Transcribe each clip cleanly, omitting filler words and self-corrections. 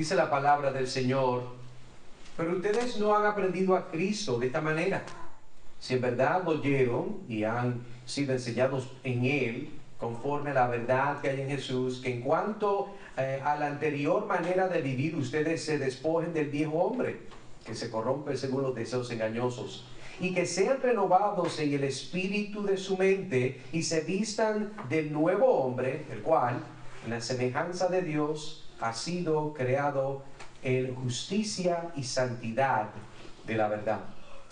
Dice la palabra del Señor: pero ustedes no han aprendido a Cristo de esta manera. Si en verdad lo oyeron y han sido enseñados en Él, conforme a la verdad que hay en Jesús, que en cuanto a la anterior manera de vivir, ustedes se despojen del viejo hombre, que se corrompe según los deseos engañosos, y que sean renovados en el espíritu de su mente, y se vistan del nuevo hombre, el cual, en la semejanza de Dios, ha sido creado en justicia y santidad de la verdad.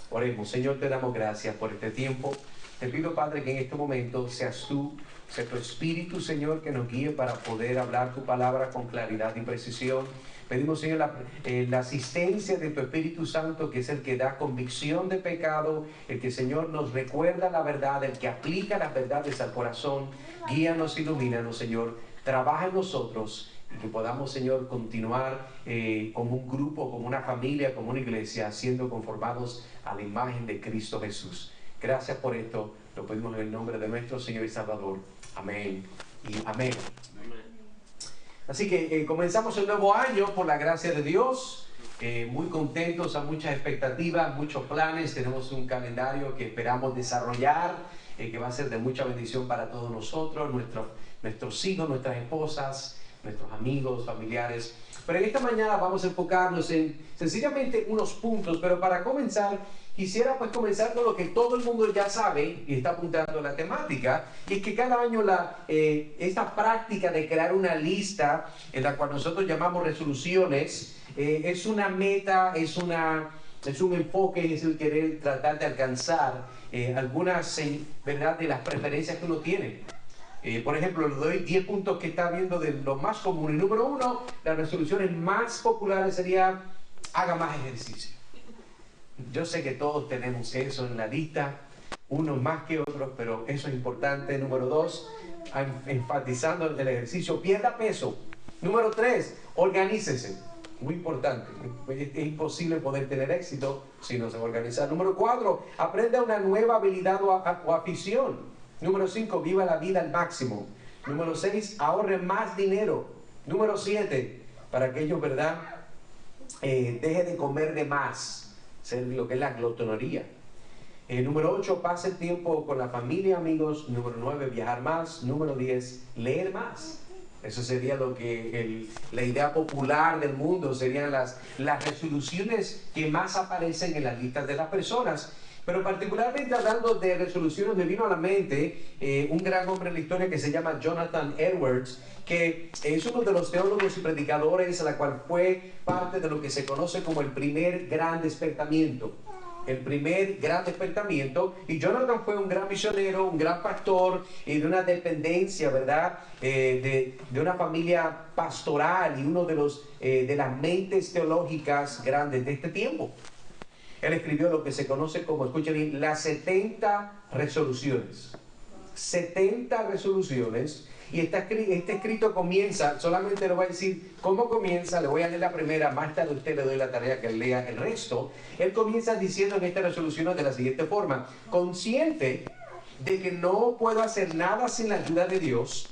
Oremos. Señor, te damos gracias por este tiempo. Te pido, Padre, que en este momento seas tú, sea tu Espíritu, Señor, que nos guíe para poder hablar tu palabra con claridad y precisión. Pedimos, Señor, la asistencia de tu Espíritu Santo, que es el que da convicción de pecado, el que, Señor, nos recuerda la verdad, el que aplica las verdades al corazón. Guíanos, ilumínanos, Señor. Trabaja en nosotros y que podamos, Señor, continuar como un grupo, como una familia, como una iglesia, siendo conformados a la imagen de Cristo Jesús. Gracias por esto. Lo pedimos en el nombre de nuestro Señor y Salvador. Amén y amén. Así que comenzamos el nuevo año por la gracia de Dios. Muy contentos, a muchas expectativas, muchos planes. Tenemos un calendario que esperamos desarrollar, que va a ser de mucha bendición para todos nosotros, nuestros hijos, nuestras esposas, nuestros amigos, familiares. Pero en esta mañana vamos a enfocarnos en sencillamente unos puntos, pero para comenzar quisiera pues comenzar con lo que todo el mundo ya sabe y está apuntando a la temática, y es que cada año esta práctica de crear una lista en la cual nosotros llamamos resoluciones, es una meta, es un enfoque, es el querer tratar de alcanzar algunas, ¿verdad?, de las preferencias que uno tiene. Por ejemplo, le doy 10 puntos que está viendo de lo más común. Y número 1, las resoluciones más populares sería: haga más ejercicio. Yo sé que todos tenemos eso en la lista, unos más que otros, pero eso es importante. Número 2, enfatizando el ejercicio: pierda peso. Número 3, organícese. Muy importante. Es imposible poder tener éxito si no se organiza. Número 4, aprenda una nueva habilidad o afición. Número 5, viva la vida al máximo. Número 6, ahorre más dinero. Número 7, para aquellos, ¿verdad? Deje de comer de más, ser lo que es la glotonería. Número 8, pase tiempo con la familia, amigos. Número 9, viajar más. Número 10, leer más. Eso sería la idea popular del mundo, serían las resoluciones que más aparecen en las listas de las personas. Pero particularmente hablando de resoluciones, me vino a la mente un gran hombre en la historia que se llama Jonathan Edwards, que es uno de los teólogos y predicadores a la cual fue parte de lo que se conoce como el primer gran despertamiento. El primer gran despertamiento. Y Jonathan fue un gran misionero, un gran pastor, y de una dependencia, ¿verdad?, de una familia pastoral, y uno de las mentes teológicas grandes de este tiempo. Él escribió lo que se conoce como, escuchen bien, las 70 resoluciones. 70 resoluciones. Y este escrito comienza, solamente le voy a decir cómo comienza, le voy a leer la primera, más tarde a usted le doy la tarea que lea el resto. Él comienza diciendo en esta resolución de la siguiente forma: consciente de que no puedo hacer nada sin la ayuda de Dios,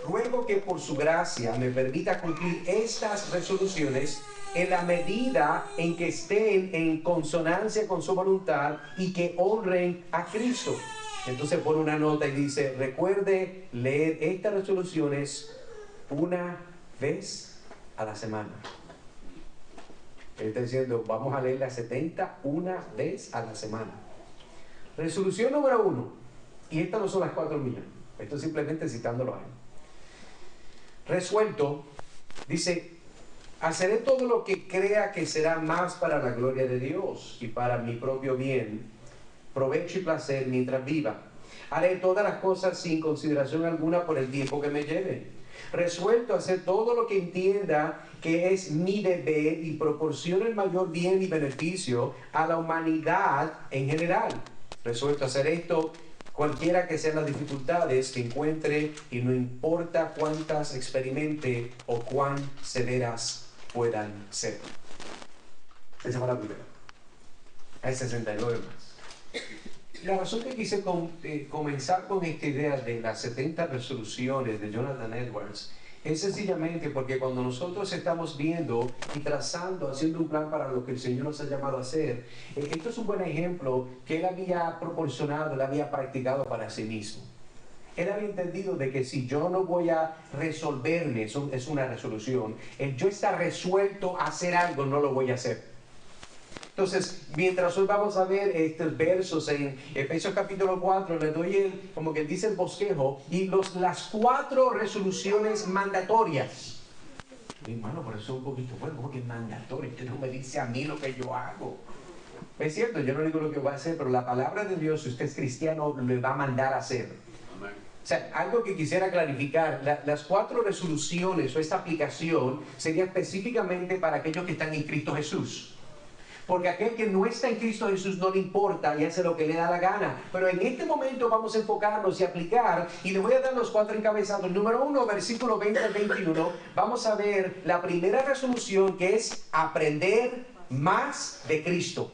ruego que por su gracia me permita cumplir estas resoluciones en la medida en que estén en consonancia con su voluntad y que honren a Cristo. Entonces pone una nota y dice: recuerde leer estas resoluciones una vez a la semana. Él está diciendo: vamos a leer las 70 una vez a la semana. Resolución número 1, y estas no son las 4 mías, esto es simplemente citándolo a él. Resuelto, dice: haré todo lo que crea que será más para la gloria de Dios y para mi propio bien, provecho y placer mientras viva. Haré todas las cosas sin consideración alguna por el tiempo que me lleve. Resuelto a hacer todo lo que entienda que es mi deber y proporcione el mayor bien y beneficio a la humanidad en general. Resuelto a hacer esto cualquiera que sean las dificultades que encuentre, y no importa cuántas experimente o cuán severas puedan ser. Esa fue la primera. Hay 69 más. La razón que quise comenzar con esta idea de las 70 resoluciones de Jonathan Edwards Es sencillamente porque cuando nosotros estamos viendo y trazando, haciendo un plan para lo que el Señor nos ha llamado a hacer, esto es un buen ejemplo que Él había proporcionado, Él había practicado para sí mismo. Él había entendido de que si yo no voy a resolverme, eso es una resolución, el yo estar resuelto a hacer algo, no lo voy a hacer. Entonces, mientras hoy vamos a ver estos versos en Efesios capítulo 4, le doy como que dice el bosquejo, y las 4 resoluciones mandatorias. Mi hermano, por eso es un poquito, bueno, como que es mandatorio, usted no me dice a mí lo que yo hago. Es cierto, yo no digo lo que voy a hacer, pero la palabra de Dios, si usted es cristiano, le va a mandar a hacer. O sea, algo que quisiera clarificar, las 4 resoluciones o esta aplicación sería específicamente para aquellos que están en Cristo Jesús. Porque aquel que no está en Cristo Jesús no le importa y hace lo que le da la gana. Pero en este momento vamos a enfocarnos y aplicar, y le voy a dar los 4 encabezados. Número 1, versículo 20 al 21, vamos a ver la primera resolución, que es aprender más de Cristo.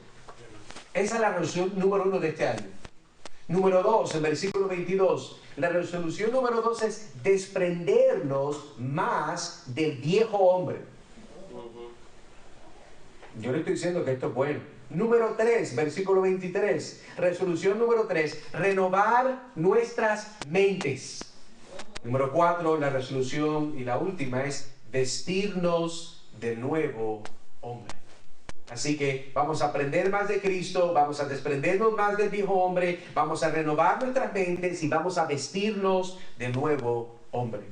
Esa es la resolución número 1 de este año. Número 2, en versículo 22, la resolución número 2 es desprendernos más del viejo hombre. Yo le estoy diciendo que esto es bueno. Número 3, versículo 23, resolución número 3, renovar nuestras mentes. Número 4, la resolución y la última es vestirnos de nuevo hombre. Así que vamos a aprender más de Cristo, vamos a desprendernos más del viejo hombre, vamos a renovar nuestras mentes y vamos a vestirnos de nuevo hombre.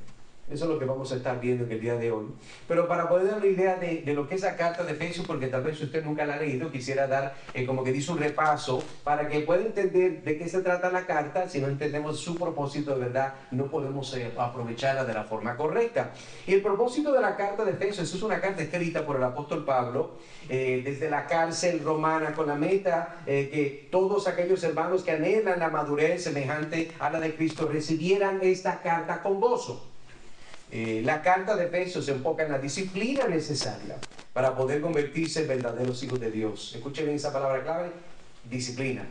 Eso es lo que vamos a estar viendo en el día de hoy. Pero para poder dar una idea de lo que es la carta de Efesios, porque tal vez usted nunca la ha leído, quisiera dar como que dice un repaso para que pueda entender de qué se trata la carta. Si no entendemos su propósito de verdad, no podemos aprovecharla de la forma correcta. Y el propósito de la carta de Efesios es una carta escrita por el apóstol Pablo desde la cárcel romana, con la meta que todos aquellos hermanos que anhelan la madurez semejante a la de Cristo recibieran esta carta con gozo. La carta de Efesios se enfoca en la disciplina necesaria para poder convertirse en verdaderos hijos de Dios. Escuchen bien esa palabra clave, disciplina.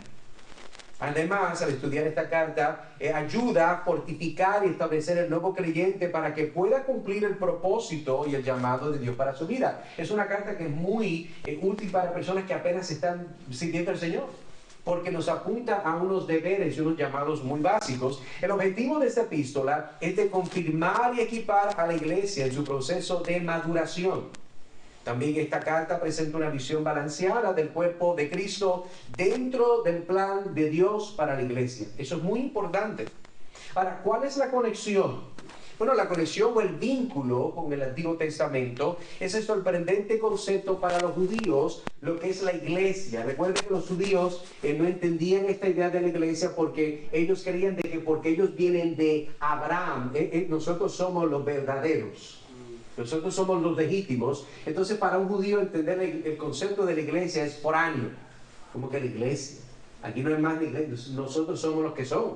Además, al estudiar esta carta, ayuda a fortificar y establecer el nuevo creyente para que pueda cumplir el propósito y el llamado de Dios para su vida. Es una carta que es muy útil para personas que apenas están sirviendo al Señor, porque nos apunta a unos deberes y unos llamados muy básicos. El objetivo de esta epístola es de confirmar y equipar a la iglesia en su proceso de maduración. También esta carta presenta una visión balanceada del cuerpo de Cristo dentro del plan de Dios para la iglesia. Eso es muy importante. Ahora, ¿cuál es la conexión? Bueno, la conexión o el vínculo con el Antiguo Testamento es el sorprendente concepto para los judíos, lo que es la iglesia. Recuerden que los judíos no entendían esta idea de la iglesia porque ellos creían de que porque ellos vienen de Abraham, nosotros somos los verdaderos. Nosotros somos los legítimos. Entonces, para un judío entender el concepto de la iglesia es foráneo. ¿Cómo que la iglesia? Aquí no hay más ni iglesia. Nosotros somos los que somos.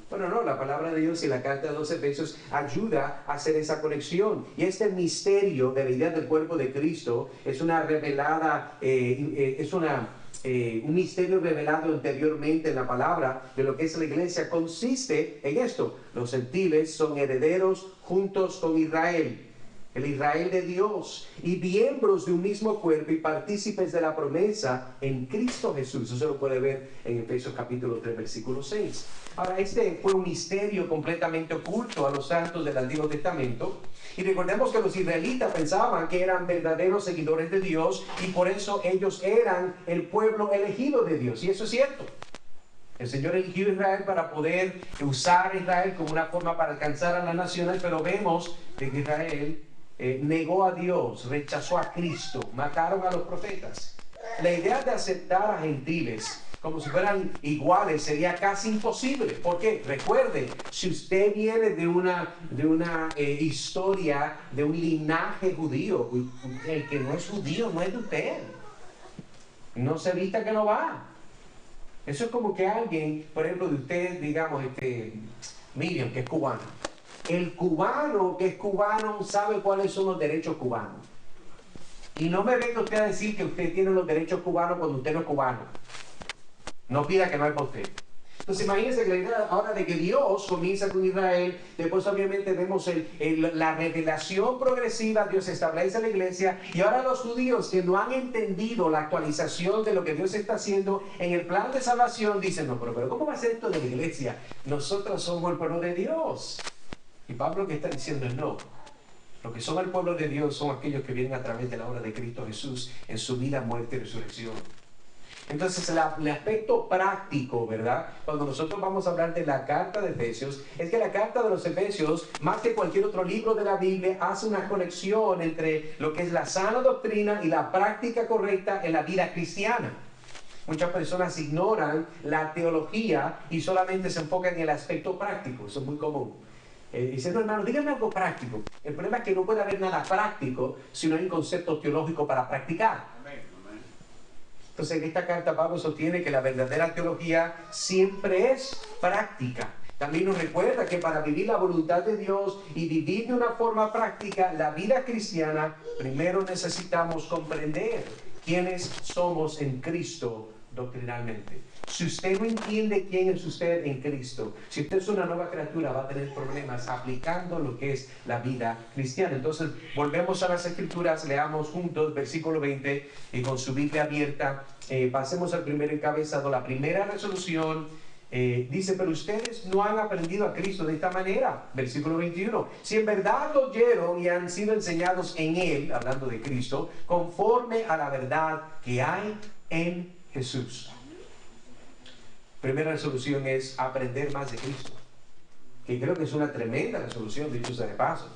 Bueno, no, la palabra de Dios y la carta de los Efesios ayuda a hacer esa conexión. Y este misterio de la idea del cuerpo de Cristo es una revelada, un misterio revelado anteriormente en la palabra de lo que es la iglesia. Consiste en esto: los gentiles son herederos juntos con Israel, el Israel de Dios, y miembros de un mismo cuerpo y partícipes de la promesa en Cristo Jesús. Eso se lo puede ver en Efesios capítulo 3, versículo 6. Ahora, este fue un misterio completamente oculto a los santos del Antiguo Testamento. Y recordemos que los israelitas pensaban que eran verdaderos seguidores de Dios y por eso ellos eran el pueblo elegido de Dios. Y eso es cierto. El Señor eligió a Israel para poder usar a Israel como una forma para alcanzar a las naciones, pero vemos que Israel negó a Dios, rechazó a Cristo, mataron a los profetas. La idea de aceptar a gentiles como si fueran iguales sería casi imposible. ¿Por qué? Recuerde, si usted viene de una historia, de un linaje judío, el que no es judío no es de usted. No se vista que no va. Eso es como que alguien, por ejemplo, de usted, digamos, Miriam, que es cubana. El cubano que es cubano sabe cuáles son los derechos cubanos. Y no me venga usted a decir que usted tiene los derechos cubanos cuando usted no es cubano. No pida que no es para usted. Entonces imagínense que la idea ahora de que Dios comienza con Israel, después obviamente vemos la revelación progresiva, Dios establece la iglesia, y ahora los judíos que no han entendido la actualización de lo que Dios está haciendo en el plan de salvación, dicen, no, pero ¿cómo va a ser esto de la iglesia? Nosotros somos el pueblo de Dios. Y Pablo lo que está diciendo es no. Los que son el pueblo de Dios son aquellos que vienen a través de la obra de Cristo Jesús en su vida, muerte y resurrección. Entonces el aspecto práctico, ¿verdad? Cuando nosotros vamos a hablar de la carta de Efesios, es que la carta de los Efesios, más que cualquier otro libro de la Biblia, hace una conexión entre lo que es la sana doctrina y la práctica correcta en la vida cristiana. Muchas personas ignoran la teología y solamente se enfocan en el aspecto práctico. Eso es muy común. Dicen, no, hermano, dígame algo práctico. El problema es que no puede haber nada práctico si no hay un concepto teológico para practicar. Entonces, en esta carta Pablo sostiene que la verdadera teología siempre es práctica. También nos recuerda que para vivir la voluntad de Dios y vivir de una forma práctica la vida cristiana, primero necesitamos comprender quiénes somos en Cristo doctrinalmente. Si usted no entiende quién es usted en Cristo, si usted es una nueva criatura, va a tener problemas aplicando lo que es la vida cristiana. Entonces, volvemos a las Escrituras, leamos juntos versículo 20 y con su Biblia abierta, pasemos al primer encabezado. La primera resolución dice, pero ustedes no han aprendido a Cristo de esta manera. Versículo 21. Si en verdad lo oyeron y han sido enseñados en Él, hablando de Cristo, conforme a la verdad que hay en Jesús. Primera resolución es aprender más de Cristo. Y creo que es una tremenda resolución, dicho sea de paso.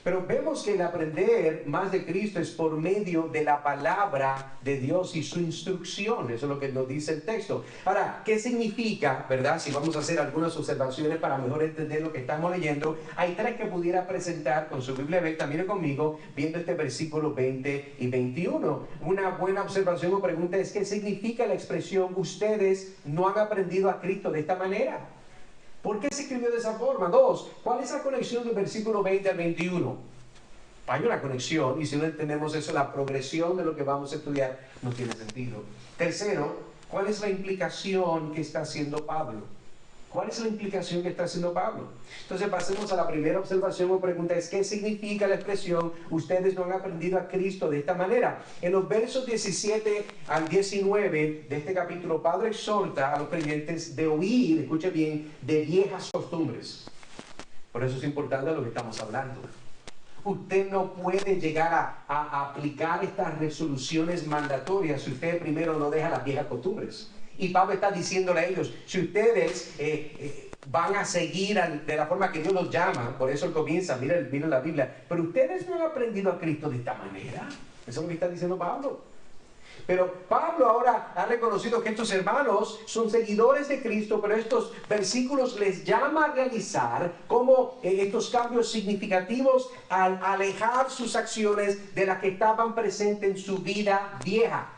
Pero vemos que el aprender más de Cristo es por medio de la palabra de Dios y su instrucción. Eso es lo que nos dice el texto. Ahora, ¿qué significa, verdad? Si vamos a hacer algunas observaciones para mejor entender lo que estamos leyendo, hay tres que pudiera presentar con su Biblia abierta. Miren conmigo, viendo este versículo 20 y 21. Una buena observación o pregunta es, ¿qué significa la expresión ustedes no han aprendido a Cristo de esta manera? ¿Por qué se escribió de esa forma? Dos, ¿cuál es la conexión del versículo 20 al 21? Hay una conexión, y si no entendemos eso, la progresión de lo que vamos a estudiar no tiene sentido. Tercero, ¿cuál es la implicación que está haciendo Pablo? ¿Cuál es la implicación que está haciendo Pablo? Entonces pasemos a la primera observación o pregunta, es ¿qué significa la expresión ustedes no han aprendido a Cristo de esta manera? En los versos 17 al 19 de este capítulo, Pablo exhorta a los creyentes de huir, escuche bien, de viejas costumbres. Por eso es importante lo que estamos hablando. Usted no puede llegar a aplicar estas resoluciones mandatorias si usted primero no deja las viejas costumbres. Y Pablo está diciéndole a ellos, si ustedes van a seguir de la forma que Dios los llama, por eso él comienza, mira la Biblia, pero ustedes no han aprendido a Cristo de esta manera. Eso es lo que está diciendo Pablo. Pero Pablo ahora ha reconocido que estos hermanos son seguidores de Cristo, pero estos versículos les llama a realizar como estos cambios significativos al alejar sus acciones de las que estaban presentes en su vida vieja.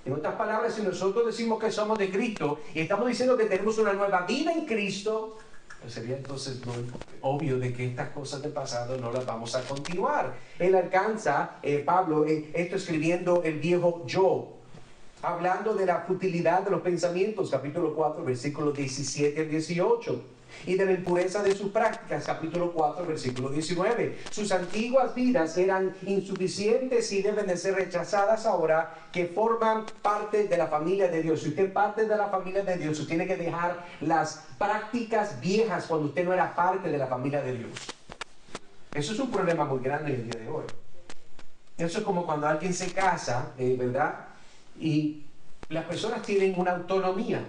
En otras palabras, si nosotros decimos que somos de Cristo y estamos diciendo que tenemos una nueva vida en Cristo, pues sería entonces muy obvio de que estas cosas del pasado no las vamos a continuar. Él alcanza, Pablo, esto escribiendo el viejo yo, hablando de la futilidad de los pensamientos, capítulo 4, versículos 17 al 18. Y de la impureza de sus prácticas, capítulo 4, versículo 19. Sus antiguas vidas eran insuficientes y deben de ser rechazadas ahora que forman parte de la familia de Dios. Si usted es parte de la familia de Dios, usted tiene que dejar las prácticas viejas cuando usted no era parte de la familia de Dios. Eso es un problema muy grande en el día de hoy. Eso es como cuando alguien se casa, ¿verdad? Y las personas tienen una autonomía.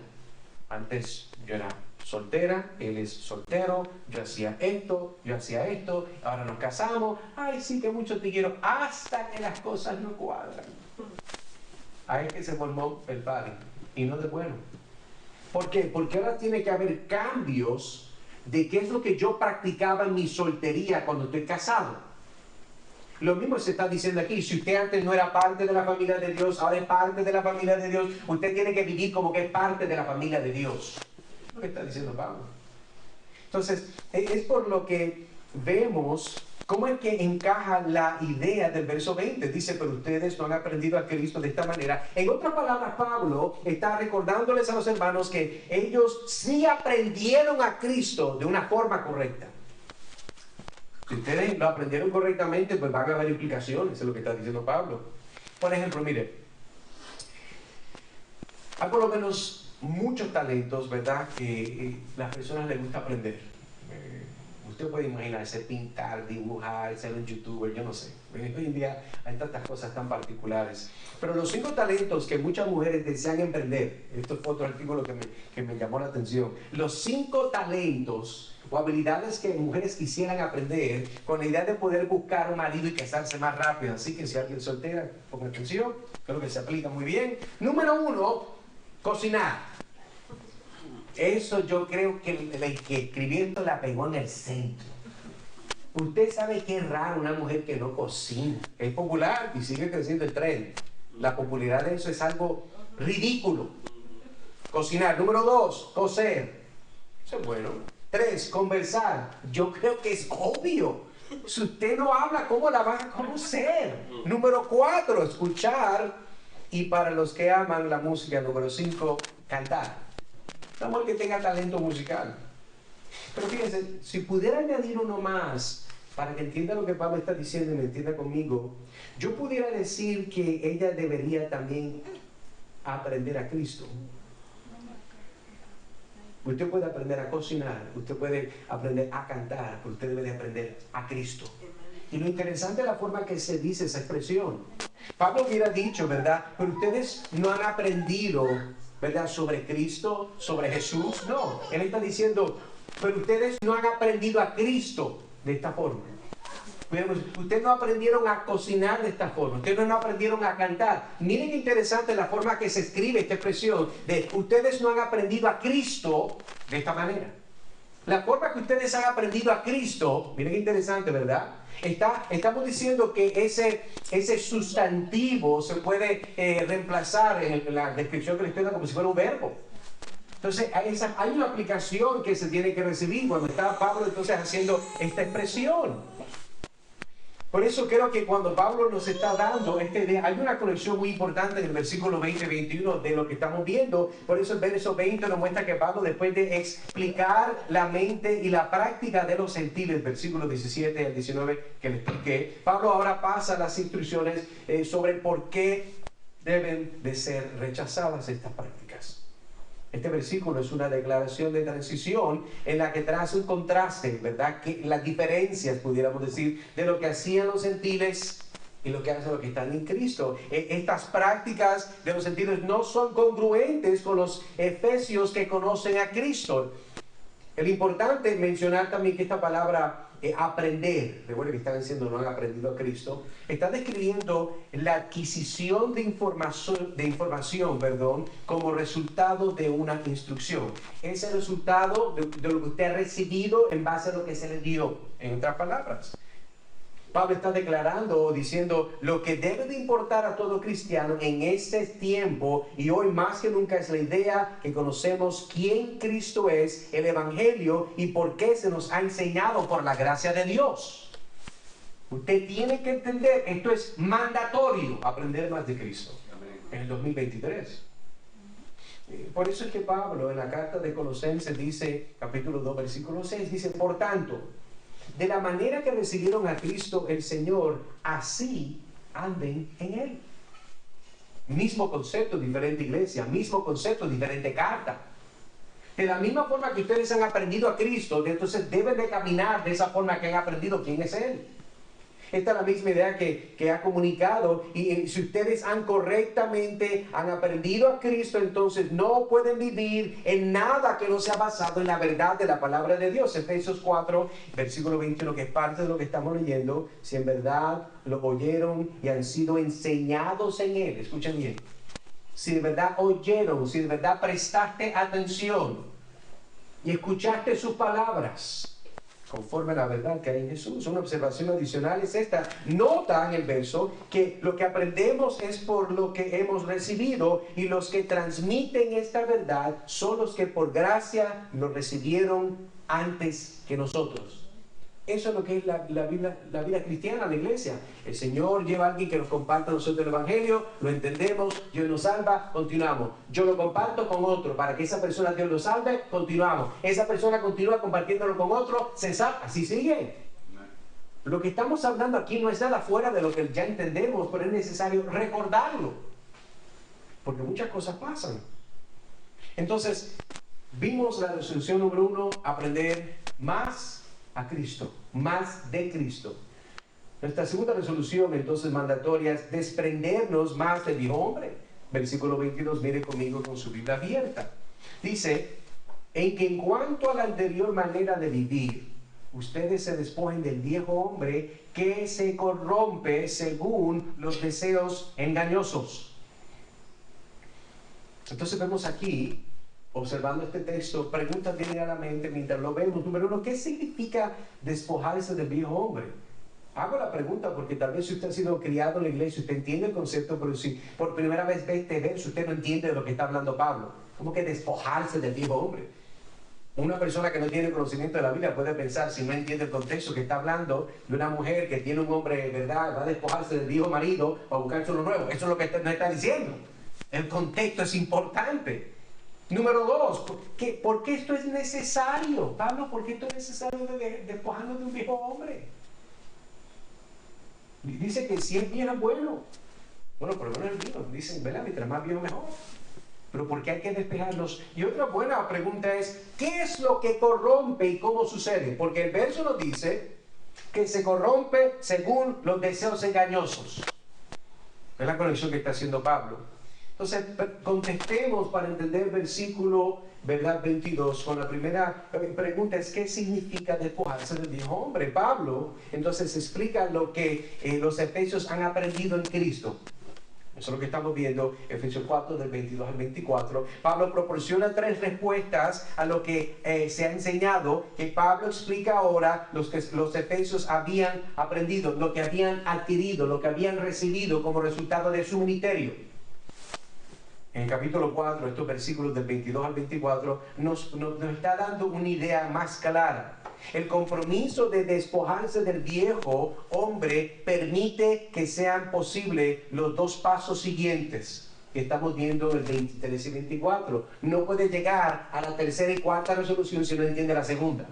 Antes yo era soltera, él es soltero, yo hacía esto, ahora nos casamos, ay sí que mucho te quiero, hasta que las cosas no cuadran. Ahí es que se formó el party, y no de bueno. ¿Por qué? Porque ahora tiene que haber cambios de qué es lo que yo practicaba en mi soltería cuando estoy casado. Lo mismo se está diciendo aquí, si usted antes no era parte de la familia de Dios, ahora es parte de la familia de Dios, usted tiene que vivir como que es parte de la familia de Dios. Lo que está diciendo Pablo. Entonces, es por lo que vemos ¿Cómo es que encaja la idea del verso 20? Dice, pero ustedes no han aprendido a Cristo de esta manera. En otras palabras, Pablo está recordándoles a los hermanos que ellos sí aprendieron a Cristo de una forma correcta. Si ustedes lo aprendieron correctamente, pues van a haber implicaciones, es lo que está diciendo Pablo. Por ejemplo, mire, hay por lo menos muchos talentos, ¿verdad?, que las personas les gusta aprender. Usted puede imaginarse pintar, dibujar, ser un youtuber, yo no sé. Hoy en día hay tantas cosas tan particulares. Pero los 5 talentos que muchas mujeres desean emprender, esto fue otro artículo que me llamó la atención. Los 5 talentos o habilidades que mujeres quisieran aprender con la idea de poder buscar un marido y casarse más rápido. Así que si alguien soltera, ponga atención, creo que se aplica muy bien. Número 1, cocinar. Eso yo creo que el que escribió esto la pegó en el centro. Usted sabe que es raro una mujer que no cocina. Es popular y sigue creciendo el tren. La popularidad de eso es algo ridículo. Cocinar. Número 2, coser. Eso es bueno. 3, conversar. Yo creo que es obvio. Si usted no habla, ¿cómo la van a conocer? Número 4, escuchar. Y para los que aman la música, número 5, cantar. No es que tenga talento musical. Pero fíjense, si pudiera añadir uno más, para que entienda lo que Pablo está diciendo y me entienda conmigo, yo pudiera decir que ella debería también aprender a Cristo. Usted puede aprender a cocinar, usted puede aprender a cantar, pero usted debe de aprender a Cristo. Y lo interesante es la forma que se dice esa expresión. Pablo hubiera dicho, ¿verdad?, pero ustedes no han aprendido, ¿verdad?, sobre Cristo, sobre Jesús. No, él está diciendo, pero ustedes no han aprendido a Cristo de esta forma. Ustedes no aprendieron a cocinar de esta forma. Ustedes no aprendieron a cantar. Miren qué interesante la forma que se escribe esta expresión de ustedes no han aprendido a Cristo de esta manera. La forma que ustedes han aprendido a Cristo, miren qué interesante, ¿verdad? Estamos diciendo que ese sustantivo se puede reemplazar en la descripción que le estoy dando como si fuera un verbo. Entonces hay una aplicación que se tiene que recibir cuando está Pablo entonces haciendo esta expresión. Por eso creo que cuando Pablo nos está dando esta idea, hay una conexión muy importante en el versículo 20 y 21 de lo que estamos viendo. Por eso el verso 20 nos muestra que Pablo, después de explicar la mente y la práctica de los gentiles, versículo 17 al 19 que le expliqué, Pablo ahora pasa las instrucciones sobre por qué deben de ser rechazadas estas prácticas. Este versículo es una declaración de transición en la que trae un contraste, ¿verdad? Que las diferencias, pudiéramos decir, de lo que hacían los gentiles y lo que hacen los que están en Cristo. Estas prácticas de los gentiles no son congruentes con los efesios que conocen a Cristo. Es importante mencionar también que esta palabra aprender, recuerden que están diciendo no han aprendido a Cristo, está describiendo la adquisición de información, como resultado de una instrucción. Es el resultado de lo que usted ha recibido en base a lo que se le dio. En otras palabras, Pablo está declarando o diciendo lo que debe de importar a todo cristiano en este tiempo y hoy más que nunca es la idea que conocemos quién Cristo es, el Evangelio y por qué se nos ha enseñado por la gracia de Dios. Usted tiene que entender, esto es mandatorio, aprender más de Cristo en el 2023. Por eso es que Pablo en la carta de Colosenses dice, capítulo 2, versículo 6, dice, por tanto, de la manera que recibieron a Cristo el Señor, así anden en Él. Mismo concepto, diferente iglesia. Mismo concepto, diferente carta. De la misma forma que ustedes han aprendido a Cristo, entonces deben de caminar de esa forma que han aprendido quién es Él. Esta es la misma idea que ha comunicado. Y si ustedes han aprendido a Cristo, entonces no pueden vivir en nada que no sea basado en la verdad de la palabra de Dios. Efesios 4, versículo 21, que es parte de lo que estamos leyendo. Si en verdad lo oyeron y han sido enseñados en Él. Escuchen bien. Si de verdad oyeron, si de verdad prestaste atención y escuchaste sus palabras, conforme a la verdad que hay en Jesús. Una observación adicional es esta. Nota en el verso que lo que aprendemos es por lo que hemos recibido y los que transmiten esta verdad son los que por gracia lo recibieron antes que nosotros. Eso es lo que es la vida cristiana, la iglesia. El Señor lleva a alguien que nos comparta a nosotros el Evangelio, lo entendemos, Dios nos salva, continuamos. Yo lo comparto con otro, para que esa persona Dios lo salve, continuamos. Esa persona continúa compartiéndolo con otro, se salva, así sigue. Lo que estamos hablando aquí no es nada fuera de lo que ya entendemos, pero es necesario recordarlo, porque muchas cosas pasan. Entonces, vimos la resolución número 1, aprender más a Cristo, más de Cristo. Nuestra segunda resolución, entonces, mandatoria es desprendernos más del viejo hombre. Versículo 22, mire conmigo con su Biblia abierta. Dice, en que en cuanto a la anterior manera de vivir, ustedes se despojen del viejo hombre que se corrompe según los deseos engañosos. Entonces vemos aquí, observando este texto, preguntas vienen a la mente mientras lo vemos. Número 1, ¿qué significa despojarse del viejo hombre? Hago la pregunta porque tal vez si usted ha sido criado en la iglesia, usted entiende el concepto, pero si por primera vez ve este verso, usted no entiende de lo que está hablando Pablo. ¿Cómo que despojarse del viejo hombre? Una persona que no tiene conocimiento de la Biblia puede pensar, si no entiende el contexto, que está hablando de una mujer que tiene un hombre, ¿verdad?, va a despojarse del viejo marido para buscarse uno nuevo. Eso es lo que nos está diciendo. El contexto es importante. Número 2, ¿por qué esto es necesario? Pablo, ¿por qué esto es necesario de despojarnos de un viejo hombre? Dice que si es viejo es bueno. Bueno, por lo menos el vino. Dicen, ¿verdad? Mientras más viejo mejor. Pero ¿por qué hay que despejarlos? Y otra buena pregunta es, ¿qué es lo que corrompe y cómo sucede? Porque el verso nos dice que se corrompe según los deseos engañosos. Es la conexión que está haciendo Pablo. Entonces, contestemos para entender el versículo, ¿verdad?, 22, con la primera pregunta es, ¿qué significa despojarse del viejo hombre? Pablo, entonces, explica lo que los efesios han aprendido en Cristo. Eso es lo que estamos viendo, Efesios 4, del 22 al 24. Pablo proporciona 3 respuestas a lo que se ha enseñado, que Pablo explica ahora los que los efesios habían aprendido, lo que habían adquirido, lo que habían recibido como resultado de su ministerio. En el capítulo 4, estos versículos del 22 al 24, nos está dando una idea más clara. El compromiso de despojarse del viejo hombre permite que sean posibles los 2 pasos siguientes que estamos viendo en el 23 y 24. No puede llegar a la tercera y cuarta resolución si no entiende la segunda.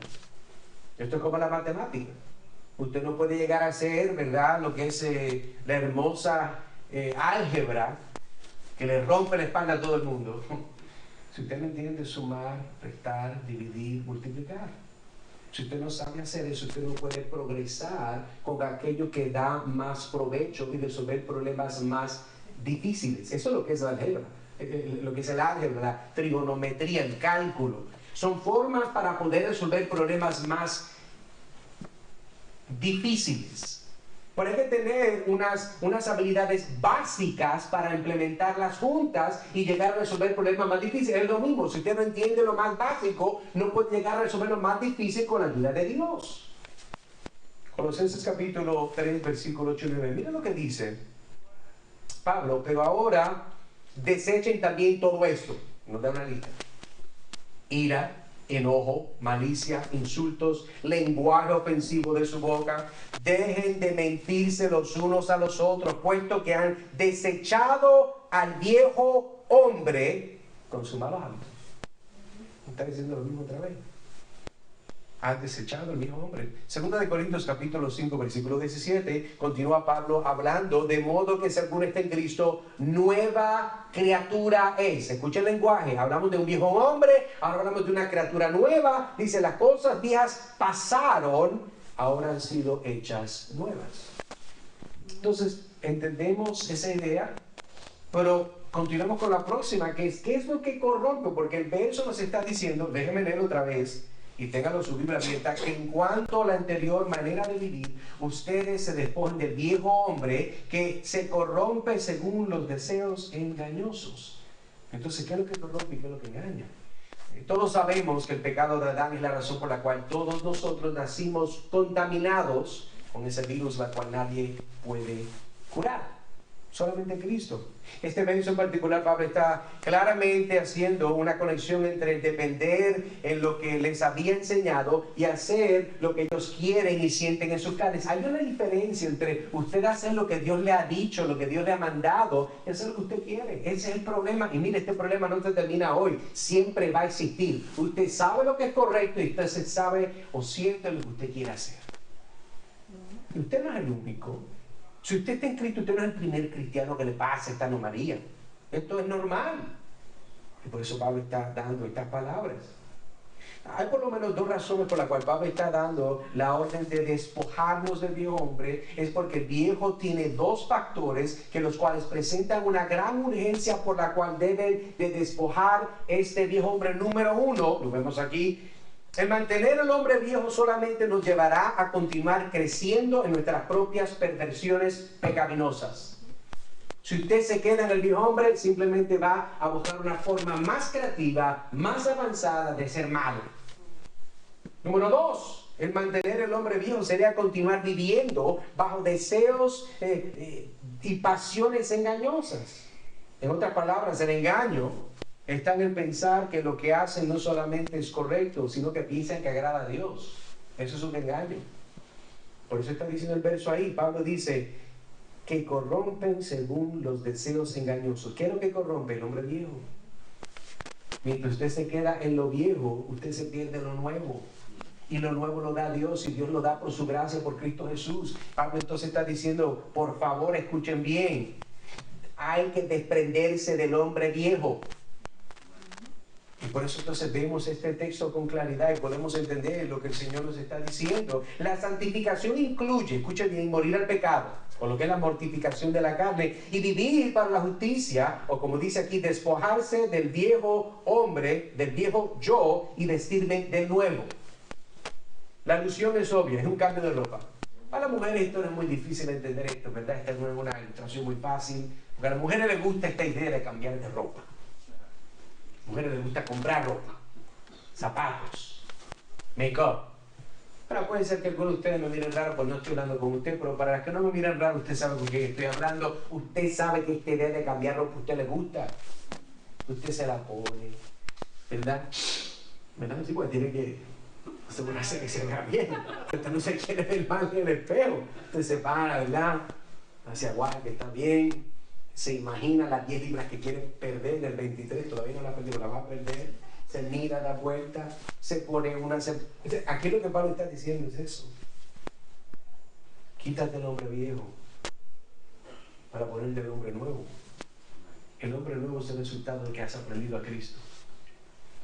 Esto es como la matemática. Usted no puede llegar a hacer, ¿verdad?, lo que es la hermosa álgebra que le rompe la espalda a todo el mundo, si usted no entiende sumar, restar, dividir, multiplicar. Si usted no sabe hacer eso, usted no puede progresar con aquello que da más provecho y resolver problemas más difíciles. Eso es lo que es la álgebra, lo que es el álgebra, la trigonometría, el cálculo. Son formas para poder resolver problemas más difíciles. Pero hay que tener unas habilidades básicas para implementarlas juntas y llegar a resolver problemas más difíciles. Es lo mismo, si usted no entiende lo más básico, no puede llegar a resolver lo más difícil con la ayuda de Dios. Colosenses capítulo 3, versículo 8 y 9. Mira lo que dice Pablo, pero ahora desechen también todo esto. Nos da una lista. Ira, enojo, malicia, insultos, lenguaje ofensivo de su boca. Dejen de mentirse los unos a los otros, puesto que han desechado al viejo hombre con sus malos hábitos. Está diciendo lo mismo otra vez. Han desechado al viejo hombre. Segunda de Corintios capítulo 5, versículo 17, continúa Pablo hablando, de modo que si alguno está en Cristo, nueva criatura es. Escucha el lenguaje, hablamos de un viejo hombre, ahora hablamos de una criatura nueva. Dice, las cosas viejas pasaron, ahora han sido hechas nuevas. Entonces, entendemos esa idea, pero continuamos con la próxima, que es, ¿qué es lo que corrompe? Porque el verso nos está diciendo, déjenme leer otra vez, y ténganlo su Biblia abierta, que en cuanto a la anterior manera de vivir, ustedes se despojan del viejo hombre que se corrompe según los deseos engañosos. Entonces, ¿qué es lo que corrompe y qué es lo que engaña? Todos sabemos que el pecado de Adán es la razón por la cual todos nosotros nacimos contaminados con ese virus, la cual nadie puede curar. Solamente Cristo. Este verso en particular, Pablo está claramente haciendo una conexión entre depender en lo que les había enseñado y hacer lo que ellos quieren y sienten en sus carnes. Hay una diferencia entre usted hacer lo que Dios le ha dicho, lo que Dios le ha mandado, y hacer lo que usted quiere. Ese es el problema. Y mire, este problema no se termina hoy. Siempre va a existir. Usted sabe lo que es correcto y usted sabe o siente lo que usted quiere hacer. Y usted no es el único. Si usted está en Cristo, usted no es el primer cristiano que le pasa esta anomalía. Esto es normal. Y por eso Pablo está dando estas palabras. Hay por lo menos dos razones por las cuales Pablo está dando la orden de despojarnos del viejo hombre. Es porque el viejo tiene dos factores que los cuales presentan una gran urgencia por la cual deben de despojar este viejo hombre. Número uno, lo vemos aquí. El mantener el hombre viejo solamente nos llevará a continuar creciendo en nuestras propias perversiones pecaminosas. Si usted se queda en el viejo hombre, simplemente va a buscar una forma más creativa, más avanzada de ser malo. Número dos, el mantener el hombre viejo sería continuar viviendo bajo deseos y pasiones engañosas. En otras palabras, el engaño está en el pensar que lo que hacen no solamente es correcto, sino que piensan que agrada a Dios. Eso es un engaño. Por eso está diciendo el verso ahí. Pablo dice que corrompen según los deseos engañosos. ¿Qué es lo que corrompe? El hombre viejo. Mientras usted se queda en lo viejo, usted se pierde lo nuevo. Y lo nuevo lo da Dios, y Dios lo da por su gracia, por Cristo Jesús. Pablo entonces está diciendo, por favor, escuchen bien. Hay que desprenderse del hombre viejo. Y por eso entonces vemos este texto con claridad y podemos entender lo que el Señor nos está diciendo. La santificación incluye, escuchen bien, morir al pecado, o lo que es la mortificación de la carne, y vivir para la justicia, o como dice aquí, despojarse del viejo hombre, del viejo yo, y vestirme del nuevo. La alusión es obvia, es un cambio de ropa. Para las mujeres esto no es muy difícil entender esto, ¿verdad? Esta no es una ilustración muy fácil, porque a las mujeres les gusta esta idea de cambiar de ropa. A las mujeres les gusta comprar ropa, zapatos, make-up. Pero puede ser que algunos de ustedes me miren raro, pues no estoy hablando con usted, pero para las que no me miran raro, usted sabe con quién estoy hablando. Usted sabe que esta idea de cambiar ropa a usted le gusta. Usted se la pone, ¿verdad? ¿Verdad? Sí, pues tiene que asegurarse que se vea bien. Usted no se quiere ver mal en el espejo. Usted se para, ¿verdad? Hacia aguanta que está bien. Se imagina las 10 libras que quiere perder del 23, todavía no la ha perdido, la va a perder. Se mira, da vuelta, se pone una... Aquí lo que Pablo está diciendo es eso. Quítate el hombre viejo para ponerte el hombre nuevo. El hombre nuevo es el resultado de que has aprendido a Cristo.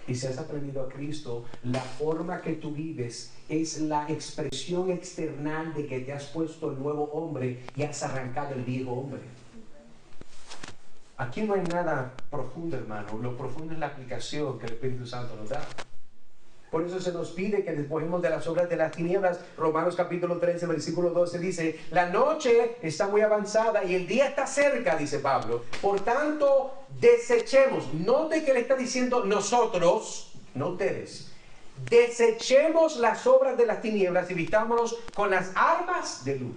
Y si has aprendido a Cristo, la forma que tú vives es la expresión external de que te has puesto el nuevo hombre y has arrancado el viejo hombre. Aquí no hay nada profundo, hermano. Lo profundo es la aplicación que el Espíritu Santo nos da. Por eso se nos pide que despojemos de las obras de las tinieblas. Romanos capítulo 13, versículo 12 dice, la noche está muy avanzada y el día está cerca, dice Pablo. Por tanto, desechemos. Note que le está diciendo nosotros, no ustedes. Desechemos las obras de las tinieblas y vistámonos con las armas de luz.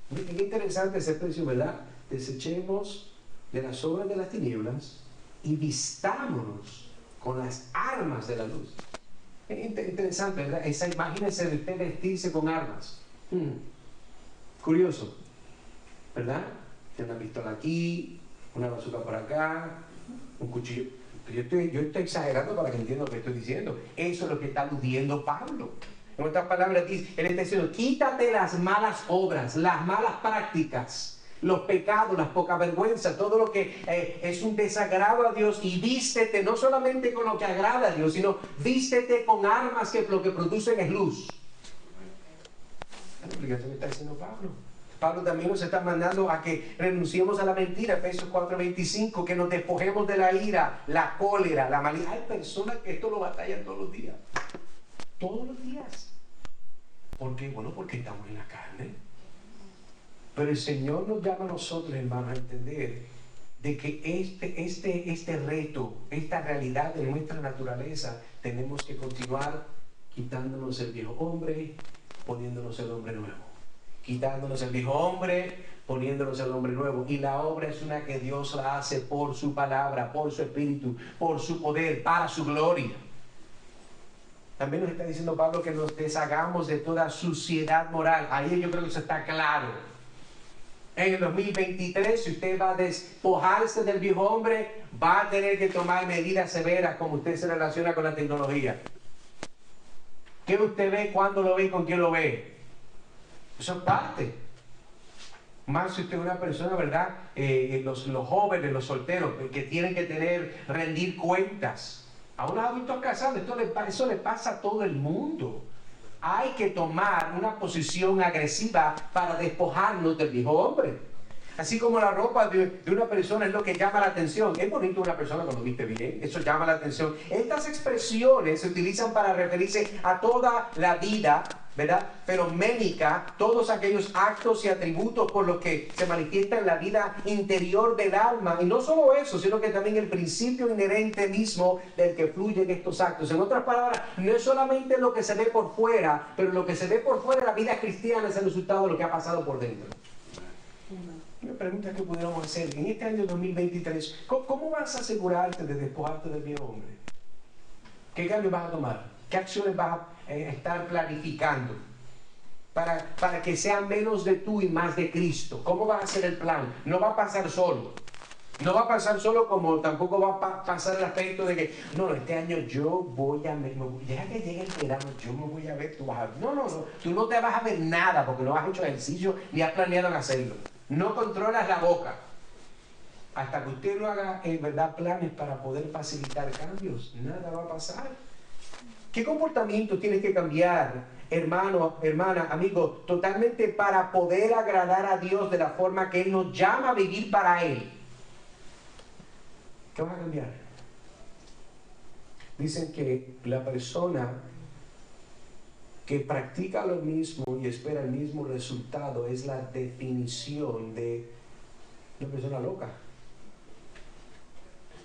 Qué interesante ese expresión, ¿verdad? Desechemos de las obras de las tinieblas y vistámonos con las armas de la luz. Es interesante, ¿verdad? Esa imagínense de usted vestirse con armas. Curioso, ¿verdad? Tiene una pistola aquí, una bazooka por acá, un cuchillo. Yo estoy exagerando para que entiendan lo que estoy diciendo. Eso es lo que está aludiendo Pablo. En otras palabras, él está diciendo, quítate las malas obras, las malas prácticas, los pecados, las poca vergüenza, todo lo que es un desagrado a Dios, y vístete no solamente con lo que agrada a Dios, sino vístete con armas que lo que producen es luz. La explicación que está diciendo Pablo. Pablo también nos está mandando a que renunciemos a la mentira, Efesios 4:25, que nos despojemos de la ira, la cólera, la malicia. Hay personas que esto lo batallan todos los días. Todos los días. ¿Por qué? Bueno, porque estamos en la carne. Pero el Señor nos llama a nosotros, hermanos, a entender de que este reto, esta realidad de nuestra naturaleza, tenemos que continuar quitándonos el viejo hombre, poniéndonos el hombre nuevo. Quitándonos el viejo hombre, poniéndonos el hombre nuevo. Y la obra es una que Dios la hace por su palabra, por su espíritu, por su poder, para su gloria. También nos está diciendo Pablo que nos deshagamos de toda suciedad moral. Ahí yo creo que eso está claro. En el 2023, si usted va a despojarse del viejo hombre, va a tener que tomar medidas severas como usted se relaciona con la tecnología. ¿Qué usted ve, cuándo lo ve y con quién lo ve? Eso es parte. Más si usted es una persona, ¿verdad? Los jóvenes, los solteros, que tienen que rendir cuentas. A unos adultos casados, eso le pasa a todo el mundo. Hay que tomar una posición agresiva para despojarnos del viejo hombre. Así como la ropa de una persona es lo que llama la atención. Es bonito una persona cuando viste bien, eso llama la atención. Estas expresiones se utilizan para referirse a toda la vida, ¿verdad? Pero ménica, todos aquellos actos y atributos por los que se manifiesta en la vida interior del alma. Y no solo eso, sino que también el principio inherente mismo del que fluyen estos actos. En otras palabras, no es solamente lo que se ve por fuera, pero lo que se ve por fuera de la vida cristiana es el resultado de lo que ha pasado por dentro. Una pregunta que pudiéramos hacer en este año 2023, ¿cómo vas a asegurarte de despojarte del viejo hombre? ¿Qué cambios vas a tomar? ¿Qué acciones vas a estar planificando para que sea menos de tú y más de Cristo? ¿Cómo vas a hacer el plan? No va a pasar solo. No va a pasar solo, como tampoco va a pasar el aspecto de que, no, este año yo voy a, deja que llegue el verano, yo me voy a ver, tú vas a ver. No, tú no te vas a ver nada porque no has hecho ejercicio ni has planeado en hacerlo. No controlas la boca. Hasta que usted no haga, verdad, planes para poder facilitar cambios, nada va a pasar. ¿Qué comportamiento tienes que cambiar, hermano, hermana, amigo, totalmente para poder agradar a Dios de la forma que Él nos llama a vivir para Él? ¿Qué vas a cambiar? Dicen que la persona que practica lo mismo y espera el mismo resultado es la definición de una persona loca.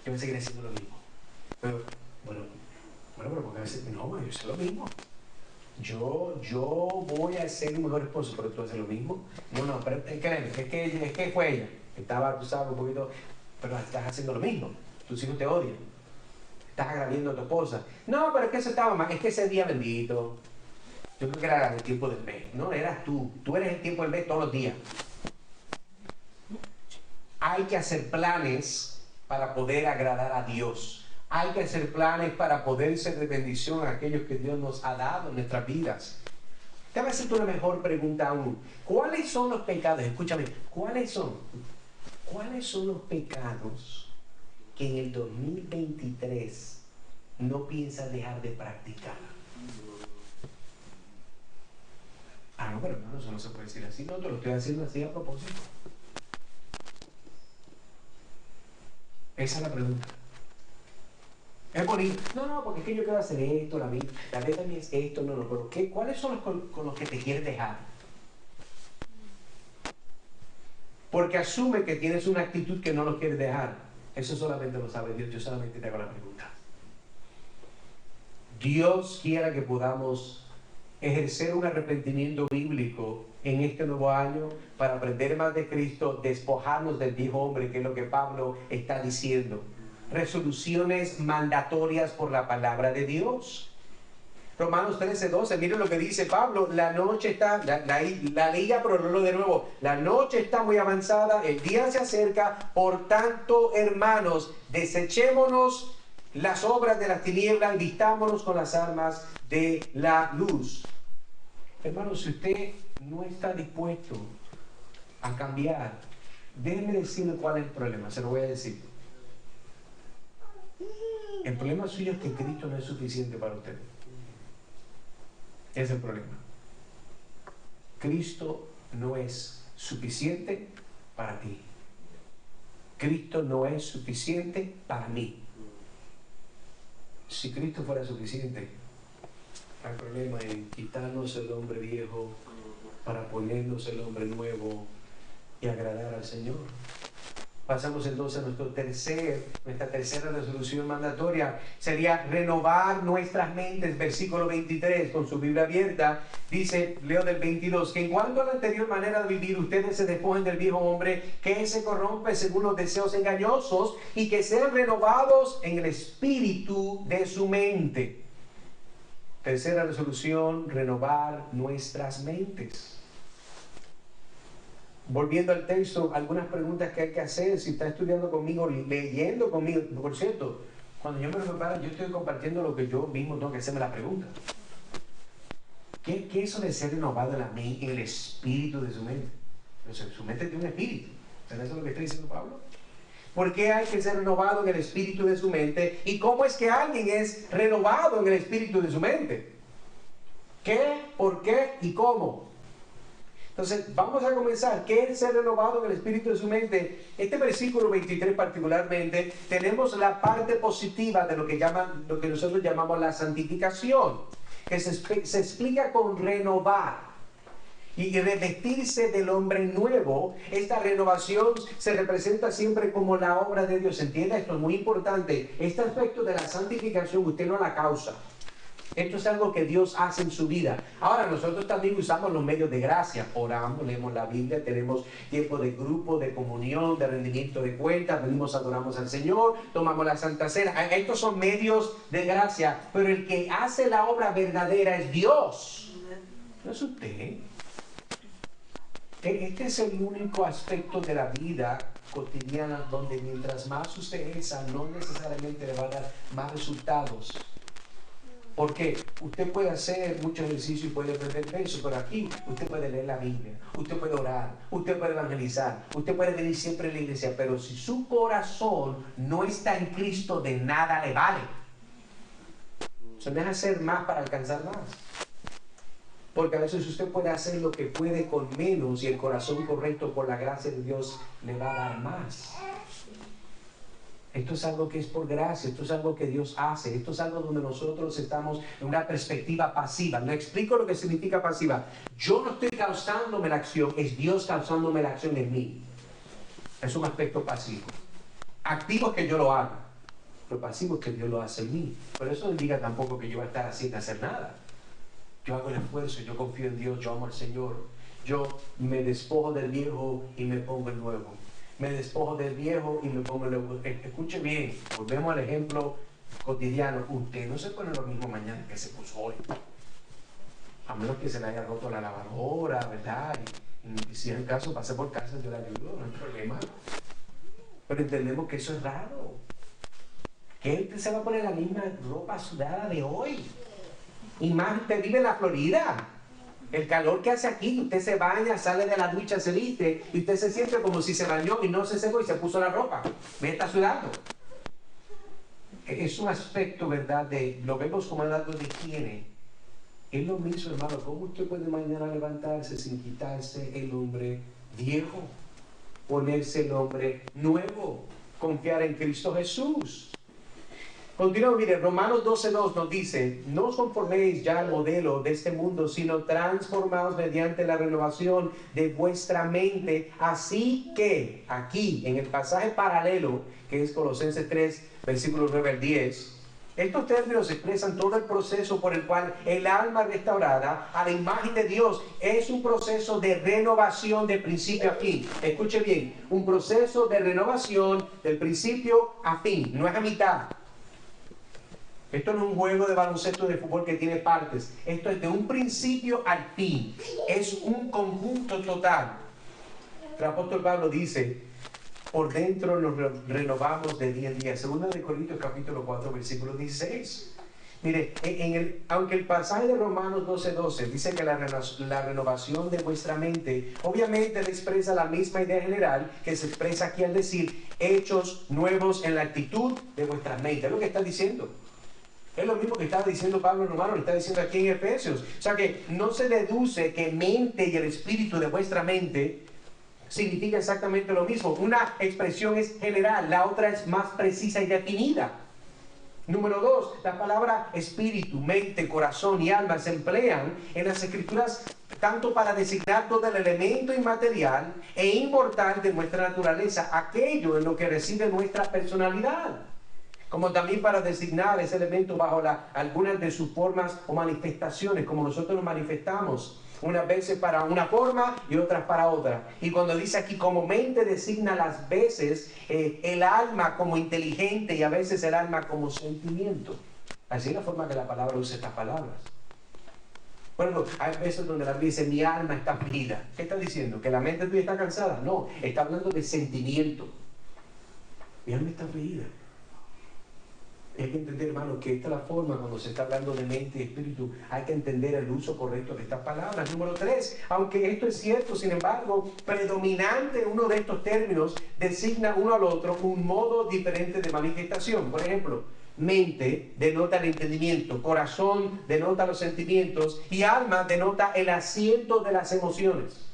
Yo voy a seguir haciendo lo mismo. Pero, pero porque a veces, no, yo sé lo mismo. Yo voy a ser un mejor esposo, pero tú haces lo mismo. No, pero créeme, es que fue ella. Estaba, tú sabes, un poquito, pero estás haciendo lo mismo. Tus hijos te odian. Estás agraviando a tu esposa. No, pero es que eso estaba mal. Es que ese día bendito. Yo creo que era el tiempo del mes. No, eras tú. Tú eres el tiempo del mes todos los días. Hay que hacer planes para poder agradar a Dios. Hay que hacer planes para poder ser de bendición a aquellos que Dios nos ha dado en nuestras vidas. Te voy a hacerte una mejor pregunta aún. ¿Cuáles son los pecados? Escúchame. ¿Cuáles son los pecados que en el 2023 no piensas dejar de practicar? No, pero hermano, eso no se puede decir así. No, te lo estoy haciendo así a propósito. Esa es la pregunta. Es bonito. No, porque es que yo quiero hacer esto, la vez también es esto, pero ¿cuáles son los con los que te quieres dejar? Porque asume que tienes una actitud que no los quieres dejar. Eso solamente lo sabe Dios. Yo solamente te hago la pregunta. Dios quiera que podamos ejercer un arrepentimiento bíblico en este nuevo año para aprender más de Cristo, despojarnos del viejo hombre, que es lo que Pablo está diciendo. Resoluciones mandatorias por la palabra de Dios. Romanos 13:12, miren lo que dice Pablo: la noche está, la liga, pero no lo de nuevo, la noche está muy avanzada, el día se acerca, por tanto, hermanos, desechémonos las obras de las tinieblas, vistámonos con las armas de la luz. Hermanos, si usted no está dispuesto a cambiar, déjeme decirle cuál es el problema, se lo voy a decir. El problema suyo es que Cristo no es suficiente para usted. Ese es el problema. Cristo no es suficiente para ti. Cristo no es suficiente para mí. Si Cristo fuera suficiente, hay problema en quitarnos el hombre viejo para ponernos el hombre nuevo y agradar al Señor. Pasamos entonces a nuestra tercera resolución mandatoria. Sería renovar nuestras mentes. Versículo 23, con su Biblia abierta, dice, leo del 22, que en cuanto a la anterior manera de vivir, ustedes se despojen del viejo hombre que se corrompe según los deseos engañosos y que sean renovados en el espíritu de su mente. Tercera resolución, renovar nuestras mentes. Volviendo al texto, algunas preguntas que hay que hacer si está estudiando conmigo, leyendo conmigo. Por cierto, cuando yo me preparo, yo estoy compartiendo lo que yo mismo tengo que hacerme la pregunta. ¿Qué es eso de ser renovado en el espíritu de su mente? Entonces, su mente tiene un espíritu. ¿Eso es lo que está diciendo Pablo? ¿Por qué hay que ser renovado en el espíritu de su mente? ¿Y cómo es que alguien es renovado en el espíritu de su mente? ¿Qué? ¿Por qué? ¿Y cómo? Entonces, vamos a comenzar. ¿Qué es ser renovado en el espíritu de su mente? Este versículo 23 particularmente, tenemos la parte positiva de lo que nosotros llamamos la santificación, que se explica con renovar y revestirse del hombre nuevo. Esta renovación se representa siempre como la obra de Dios. ¿Entiende? Esto es muy importante. Este aspecto de la santificación usted no la causa. Esto es algo que Dios hace en su vida. Ahora, nosotros también usamos los medios de gracia. Oramos, leemos la Biblia, tenemos tiempo de grupo, de comunión, de rendimiento de cuentas, venimos, adoramos al Señor, tomamos la Santa Cena. Estos son medios de gracia, pero el que hace la obra verdadera es Dios. No es usted. Este es el único aspecto de la vida cotidiana donde mientras más usted esa, no necesariamente le va a dar más resultados. Porque usted puede hacer mucho ejercicio y puede perder peso, pero aquí usted puede leer la Biblia, usted puede orar, usted puede evangelizar, usted puede venir siempre a la iglesia, pero si su corazón no está en Cristo, de nada le vale. Se deja hacer más para alcanzar más. Porque a veces usted puede hacer lo que puede con menos y el corazón correcto por la gracia de Dios le va a dar más. Esto es algo que es por gracia, esto es algo que Dios hace, esto es algo donde nosotros estamos en una perspectiva pasiva. Le explico lo que significa pasiva. Yo no estoy causándome la acción, es Dios causándome la acción en mí. Es un aspecto pasivo. Activo es que yo lo haga, pero pasivo es que Dios lo hace en mí. Pero eso no indica tampoco que yo voy a estar haciendo hacer nada. Yo hago el esfuerzo, yo confío en Dios, yo amo al Señor. Yo me despojo del viejo y me pongo el nuevo. Me despojo del viejo y me pongo el nuevo. Escuche bien, volvemos al ejemplo cotidiano. Usted no se pone lo mismo mañana que se puso hoy. A menos que se le haya roto la lavadora, ¿verdad? Y si es el caso, pase por casa, yo le ayudo, no hay problema. Pero entendemos que eso es raro. Que usted se va a poner la misma ropa sudada de hoy. Y más usted vive en la Florida. El calor que hace aquí, usted se baña, sale de la ducha, se viste, y usted se siente como si se bañó y no se secó y se puso la ropa. Me está sudando. Es un aspecto, ¿verdad? Lo vemos como algo de higiene. Es lo mismo, hermano. ¿Cómo usted puede mañana levantarse sin quitarse el hombre viejo? Ponerse el hombre nuevo. Confiar en Cristo Jesús. Continuamos, mire, Romanos 12:2 nos dice, no os conforméis ya al modelo de este mundo, sino transformaos mediante la renovación de vuestra mente. Así que, aquí, en el pasaje paralelo, que es Colosenses 3, versículos 9 al 10, estos términos expresan todo el proceso por el cual el alma restaurada a la imagen de Dios es un proceso de renovación de principio a fin. Escuche bien, un proceso de renovación del principio a fin, no es a mitad. Esto no es un juego de baloncesto de fútbol que tiene partes. Esto es de un principio al fin. Es un conjunto total. El apóstol Pablo dice, por dentro nos renovamos de día en día. Segunda de Corintios capítulo 4, versículo 16. Mire, aunque el pasaje de Romanos 12:12 dice que la renovación de vuestra mente, obviamente le expresa la misma idea general que se expresa aquí al decir, hechos nuevos en la actitud de vuestra mente. Es lo que está diciendo. Es lo mismo que estaba diciendo Pablo en Romanos, lo está diciendo aquí en Efesios. O sea que no se deduce que mente y el espíritu de vuestra mente significa exactamente lo mismo. Una expresión es general, la otra es más precisa y definida. Número 2, la palabra espíritu, mente, corazón y alma se emplean en las escrituras tanto para designar todo el elemento inmaterial e inmortal de nuestra naturaleza, aquello en lo que reside nuestra personalidad, como también para designar ese elemento bajo algunas de sus formas o manifestaciones, como nosotros nos manifestamos, unas veces para una forma y otras para otra. Y cuando dice aquí como mente, designa las veces el alma como inteligente y a veces el alma como sentimiento. Así es la forma que la palabra usa estas palabras. Por ejemplo, hay veces donde la Biblia dice mi alma está afligida. ¿Qué está diciendo? ¿Que la mente tuya está cansada? No, está hablando de sentimiento. Mi alma está afligida. Hay que entender, hermano, que esta es la forma cuando se está hablando de mente y espíritu. Hay que entender el uso correcto de estas palabras. Número 3, aunque esto es cierto, sin embargo, predominante uno de estos términos designa uno al otro un modo diferente de manifestación. Por ejemplo, mente denota el entendimiento, corazón denota los sentimientos y alma denota el asiento de las emociones.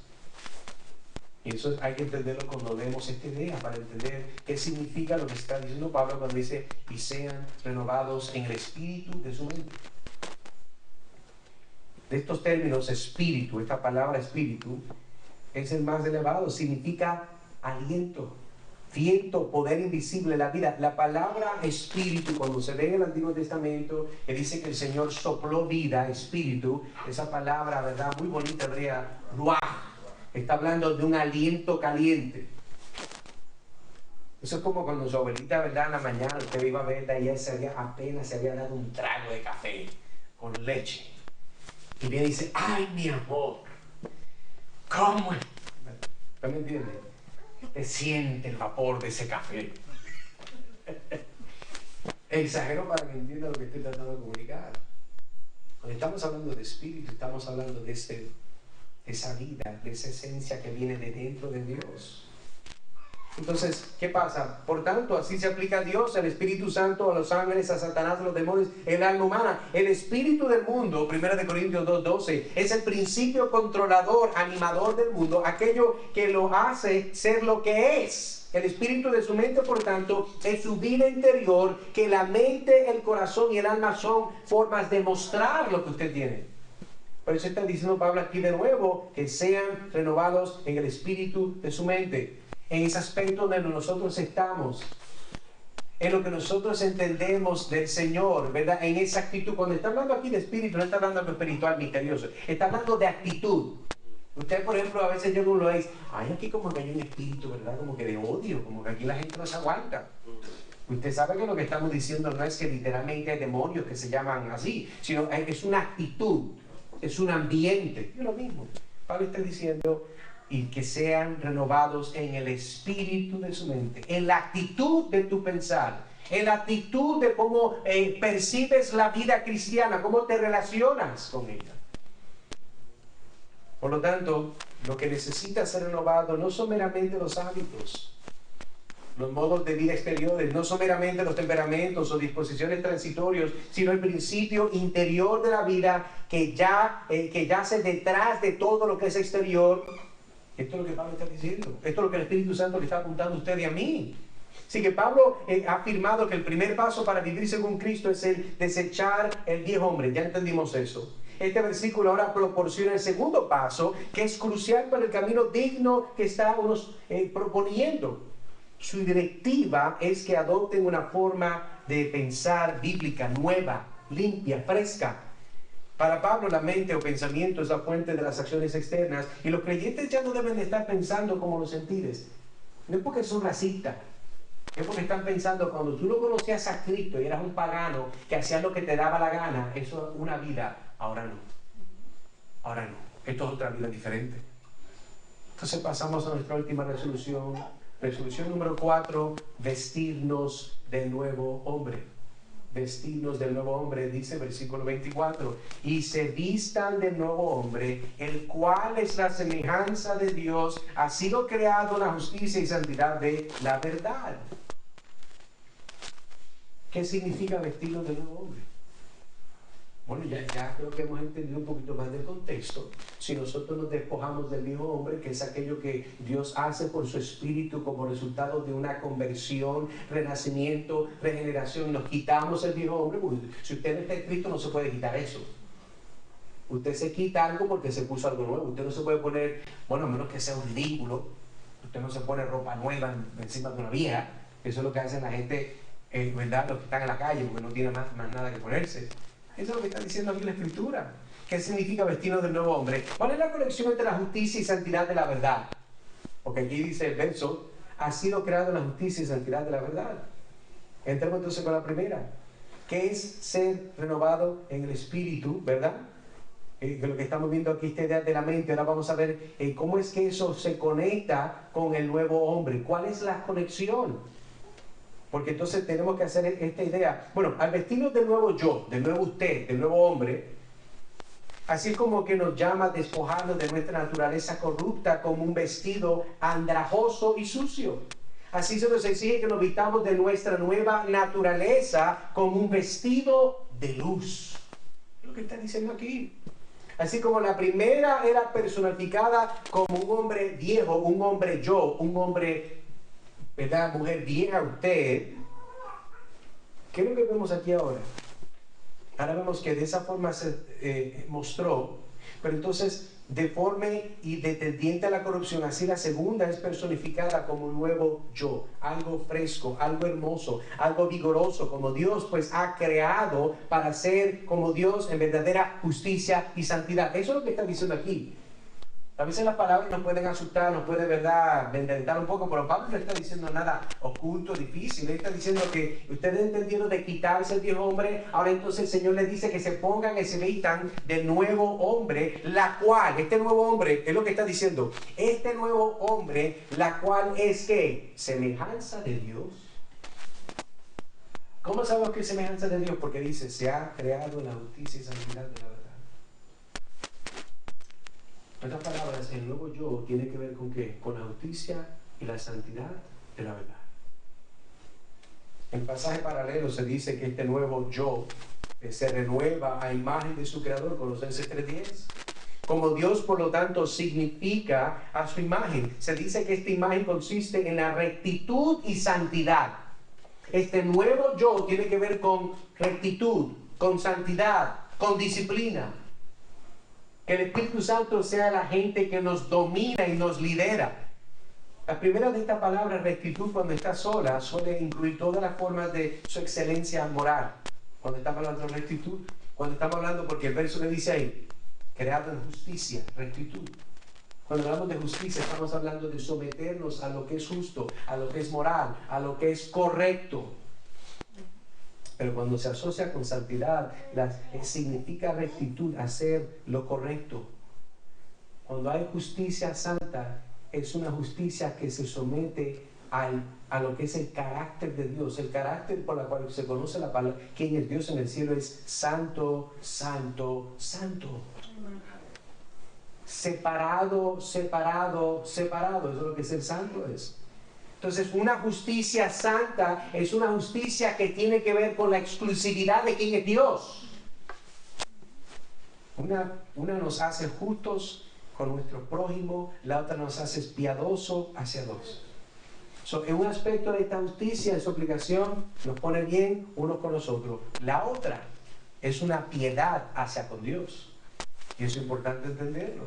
Y eso hay que entenderlo cuando leemos esta idea, para entender qué significa lo que está diciendo Pablo cuando dice y sean renovados en el espíritu de su mente. De estos términos, espíritu, esta palabra espíritu, es el más elevado, significa aliento, viento, poder invisible, la vida. La palabra espíritu, cuando se ve en el Antiguo Testamento, que dice que el Señor sopló vida, espíritu, esa palabra, ¿verdad? Muy bonita hebrea, ruach. Está hablando de un aliento caliente. Eso es como cuando su abuelita, ¿verdad? En la mañana usted iba a verla y ella apenas se había dado un trago de café con leche. Y viene y dice, ¡ay, mi amor! ¿Cómo es? ¿Usted me entiende? Usted siente el vapor de ese café. Exagero para que entienda lo que estoy tratando de comunicar. Cuando estamos hablando de espíritu, estamos hablando de esa vida, de esa esencia que viene de dentro de Dios. Entonces, ¿qué pasa? Por tanto, así se aplica a Dios, al Espíritu Santo, a los ángeles, a Satanás, a los demonios, el alma humana. El espíritu del mundo, 1 Corintios 2:12, es el principio controlador, animador del mundo, aquello que lo hace ser lo que es. El espíritu de su mente, por tanto, es su vida interior, que la mente, el corazón y el alma son formas de mostrar lo que usted tiene. Por eso está diciendo Pablo aquí de nuevo, que sean renovados en el espíritu de su mente. En ese aspecto donde nosotros estamos, en lo que nosotros entendemos del Señor, ¿verdad? En esa actitud. Cuando está hablando aquí de espíritu, no está hablando de lo espiritual misterioso, está hablando de actitud. Usted, por ejemplo, a veces yo no lo veis, ay, aquí como que hay un espíritu, ¿verdad? Como que de odio, como que aquí la gente no se aguanta. Usted sabe que lo que estamos diciendo no es que literalmente hay demonios que se llaman así, sino es una actitud. Es un ambiente, es lo mismo. Pablo está diciendo y que sean renovados en el espíritu de su mente, en la actitud de tu pensar, en la actitud de cómo percibes la vida cristiana, cómo te relacionas con ella. Por lo tanto, lo que necesita ser renovado no son meramente los hábitos, los modos de vida exteriores, no son meramente los temperamentos o disposiciones transitorios, sino el principio interior de la vida que yace detrás de todo lo que es exterior. Esto es lo que Pablo está diciendo. Esto es lo que el Espíritu Santo le está apuntando a usted y a mí. Así que Pablo ha afirmado que el primer paso para vivir según Cristo es el desechar el viejo hombre. Ya entendimos eso. Este versículo ahora proporciona el segundo paso, que es crucial para el camino digno que estamos proponiendo. Su directiva es que adopten una forma de pensar bíblica, nueva, limpia, fresca. Para Pablo, la mente o pensamiento es la fuente de las acciones externas, y los creyentes ya no deben de estar pensando como los gentiles. No es porque son racistas, es porque están pensando, cuando tú no conocías a Cristo y eras un pagano que hacías lo que te daba la gana, eso es una vida. Ahora no. Ahora no. Esto es otra vida diferente. Entonces pasamos a nuestra última resolución. Resolución número 4, vestirnos del nuevo hombre. Vestirnos del nuevo hombre, dice versículo 24, y se vistan del nuevo hombre, el cual es la semejanza de Dios, ha sido creado en la justicia y santidad de la verdad. ¿Qué significa vestirnos del nuevo hombre? Bueno, ya creo que hemos entendido un poquito más del contexto. Si nosotros nos despojamos del viejo hombre, que es aquello que Dios hace por su espíritu como resultado de una conversión, renacimiento, regeneración, nos quitamos el viejo hombre, porque si usted no está en Cristo no se puede quitar eso. Usted se quita algo porque se puso algo nuevo. Usted no se puede poner, bueno, a menos que sea un ridículo, usted no se pone ropa nueva encima de una vieja. Eso es lo que hacen la gente, ¿verdad? Los que están en la calle porque no tienen más nada que ponerse. Eso es lo que está diciendo aquí la Escritura. ¿Qué significa vestirnos del nuevo hombre? ¿Cuál es la conexión entre la justicia y santidad de la verdad? Porque aquí dice el verso, ha sido creado la justicia y santidad de la verdad. Entremos entonces con la primera, que es ser renovado en el espíritu, ¿verdad? Que lo que estamos viendo aquí, esta idea de la mente. Ahora vamos a ver cómo es que eso se conecta con el nuevo hombre. ¿Cuál es la conexión? Porque entonces tenemos que hacer esta idea. Bueno, al vestirnos del nuevo yo, del nuevo usted, del nuevo hombre, así es como que nos llama a despojarnos de nuestra naturaleza corrupta como un vestido andrajoso y sucio. Así se nos exige que nos vistamos de nuestra nueva naturaleza como un vestido de luz. Es lo que está diciendo aquí. Así como la primera era personificada como un hombre viejo, un hombre yo, un hombre, ¿verdad? Mujer vieja usted. ¿Qué es lo que vemos aquí ahora? Ahora vemos que de esa forma se mostró, pero entonces deforme y tendiente a la corrupción, así la segunda es personificada como un nuevo yo, algo fresco, algo hermoso, algo vigoroso, como Dios pues ha creado para ser como Dios en verdadera justicia y santidad. Eso es lo que está diciendo aquí. A veces las palabras nos pueden asustar, nos puede, ¿verdad?, vendentar un poco, pero Pablo no está diciendo nada oculto, difícil. Él está diciendo que ustedes entendieron de quitarse el viejo hombre, ahora entonces el Señor les dice que se pongan y se vistan del nuevo hombre, la cual, este nuevo hombre, es lo que está diciendo, este nuevo hombre, la cual es que semejanza de Dios. ¿Cómo sabemos que es semejanza de Dios? Porque dice, se ha creado la justicia y santidad de la verdad. En otras palabras, el nuevo yo tiene que ver con ¿qué? Con la justicia y la santidad de la verdad. En el pasaje paralelo se dice que este nuevo yo se renueva a imagen de su creador, Colosenses 3:10. Como Dios, por lo tanto, significa a su imagen. Se dice que esta imagen consiste en la rectitud y santidad. Este nuevo yo tiene que ver con rectitud, con santidad, con disciplina. Que el Espíritu Santo sea la gente que nos domina y nos lidera. La primera de estas palabras, rectitud, cuando está sola, suele incluir todas las formas de su excelencia moral. Cuando estamos hablando de rectitud, cuando estamos hablando, porque el verso que dice ahí, creado en justicia, rectitud. Cuando hablamos de justicia, estamos hablando de someternos a lo que es justo, a lo que es moral, a lo que es correcto. Pero cuando se asocia con santidad, significa rectitud, hacer lo correcto. Cuando hay justicia santa, es una justicia que se somete a lo que es el carácter de Dios. El carácter por el cual se conoce la palabra, quién es Dios en el cielo, es santo, santo, santo. Separado, separado, separado. Eso es lo que ser santo es. Entonces, una justicia santa es una justicia que tiene que ver con la exclusividad de quién es Dios. Una nos hace justos con nuestro prójimo, la otra nos hace piadosos hacia Dios. En un aspecto de esta justicia, esa obligación, nos pone bien unos con los otros. La otra es una piedad hacia con Dios. Y eso es importante entenderlo.